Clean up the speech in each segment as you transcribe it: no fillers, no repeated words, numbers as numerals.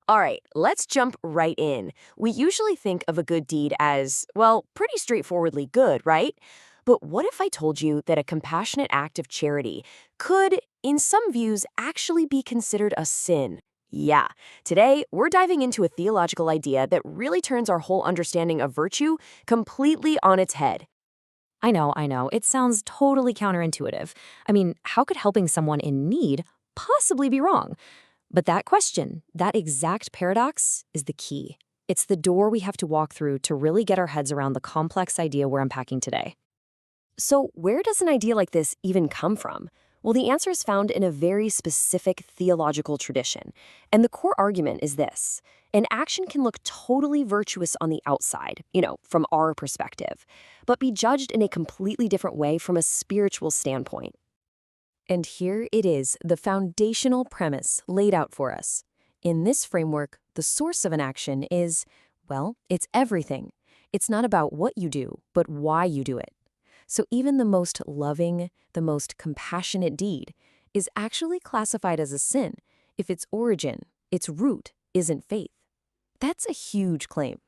All right, let's jump right in. We usually think of a good deed as, well, pretty straightforwardly good, right? But what if I told you that a compassionate act of charity could, in some views, actually be considered a sin? Yeah, today we're diving into a theological idea that really turns our whole understanding of virtue completely on its head. I know. It sounds totally counterintuitive. I mean, how could helping someone in need possibly be wrong? But that question, that exact paradox, is the key. It's the door we have to walk through to really get our heads around the complex idea we're unpacking today. So, where does an idea like this even come from? Well, the answer is found in a very specific theological tradition. And the core argument is this: an action can look totally virtuous on the outside, from our perspective, but be judged in a completely different way from a spiritual standpoint. And here it is, the foundational premise laid out for us. In this framework, the source of an action is, well, it's everything. It's not about what you do, but why you do it. So even the most loving, the most compassionate deed is actually classified as a sin if its origin, its root, isn't faith. That's a huge claim.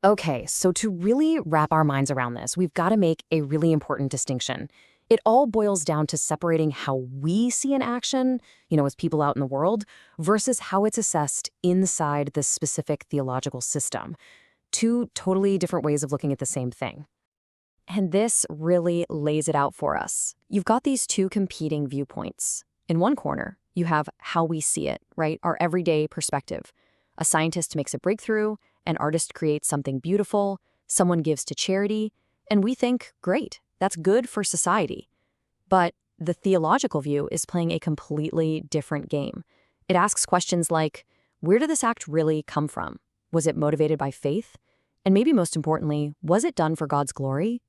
Okay, so to really wrap our minds around this, we've got to make a really important distinction. It all boils down to separating how we see an action, as people out in the world, versus how it's assessed inside the specific theological system. Two totally different ways of looking at the same thing. And this really lays it out for us. You've got these two competing viewpoints. In one corner, you have how we see it, right? Our everyday perspective. A scientist makes a breakthrough, an artist creates something beautiful, someone gives to charity, and we think, great, that's good for society. But the theological view is playing a completely different game. It asks questions like, where did this act really come from? Was it motivated by faith? And maybe most importantly, was it done for God's glory?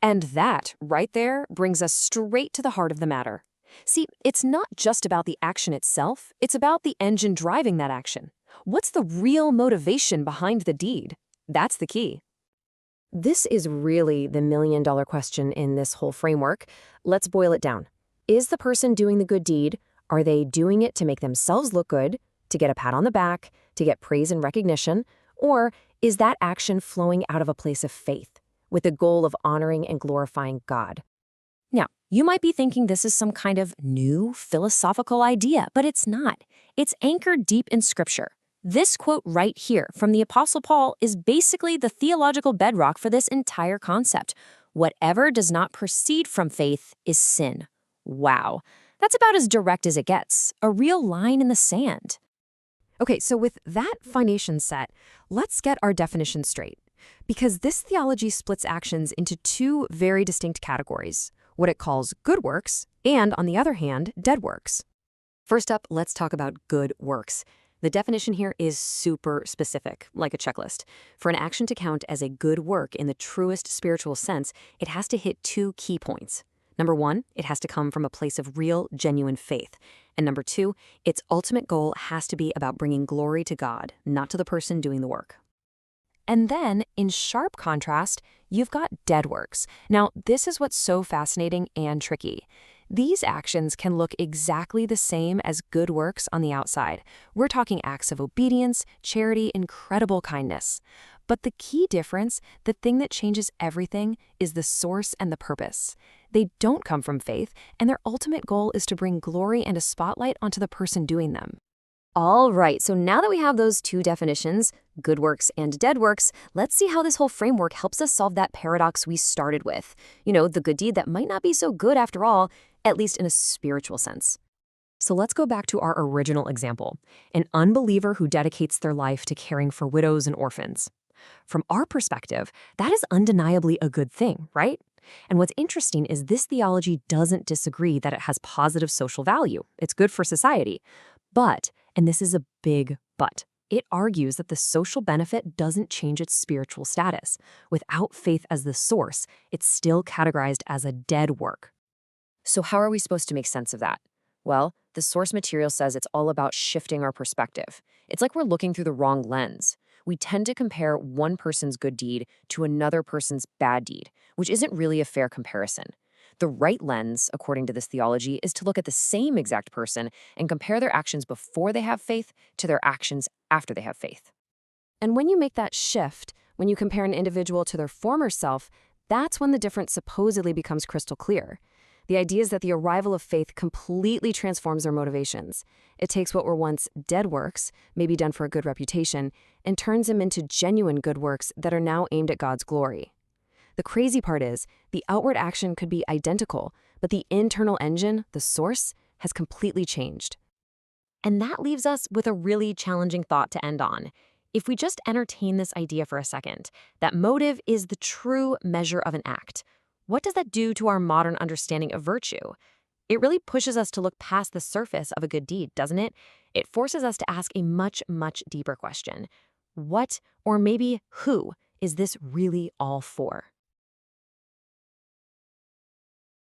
And that, right there, brings us straight to the heart of the matter. See, it's not just about the action itself, it's about the engine driving that action. What's the real motivation behind the deed? That's the key. This is really the million-dollar question in this whole framework. Let's boil it down. Is the person doing the good deed, are they doing it to make themselves look good, to get a pat on the back, to get praise and recognition, or is that action flowing out of a place of faith, with the goal of honoring and glorifying God? Now, you might be thinking this is some kind of new philosophical idea, but it's not. It's anchored deep in Scripture. This quote right here from the Apostle Paul is basically the theological bedrock for this entire concept. Whatever does not proceed from faith is sin. Wow. That's about as direct as it gets, a real line in the sand. Okay, so with that foundation set, let's get our definition straight. Because this theology splits actions into two very distinct categories, what it calls good works, and on the other hand, dead works. First up, let's talk about good works. The definition here is super specific, like a checklist. For an action to count as a good work in the truest spiritual sense, it has to hit two key points. Number one, it has to come from a place of real, genuine faith. And number two, its ultimate goal has to be about bringing glory to God, not to the person doing the work. And then, in sharp contrast, you've got dead works. Now, this is what's so fascinating and tricky. These actions can look exactly the same as good works on the outside. We're talking acts of obedience, charity, incredible kindness. But the key difference, the thing that changes everything, is the source and the purpose. They don't come from faith, and their ultimate goal is to bring glory and a spotlight onto the person doing them. All right, so now that we have those two definitions, good works and dead works, let's see how this whole framework helps us solve that paradox we started with. The good deed that might not be so good after all, at least in a spiritual sense. So let's go back to our original example, an unbeliever who dedicates their life to caring for widows and orphans. From our perspective, that is undeniably a good thing, right? And what's interesting is this theology doesn't disagree that it has positive social value. It's good for society. But, and this is a big but, it argues that the social benefit doesn't change its spiritual status. Without faith as the source, it's still categorized as a dead work. So how are we supposed to make sense of that? Well, the source material says it's all about shifting our perspective. It's like we're looking through the wrong lens. We tend to compare one person's good deed to another person's bad deed, which isn't really a fair comparison. The right lens, according to this theology, is to look at the same exact person and compare their actions before they have faith to their actions after they have faith. And when you make that shift, when you compare an individual to their former self, that's when the difference supposedly becomes crystal clear. The idea is that the arrival of faith completely transforms their motivations. It takes what were once dead works, maybe done for a good reputation, and turns them into genuine good works that are now aimed at God's glory. The crazy part is, the outward action could be identical, but the internal engine, the source, has completely changed. And that leaves us with a really challenging thought to end on. If we just entertain this idea for a second, that motive is the true measure of an act, what does that do to our modern understanding of virtue? It really pushes us to look past the surface of a good deed, doesn't it? It forces us to ask a much, much deeper question. What, or maybe who, is this really all for?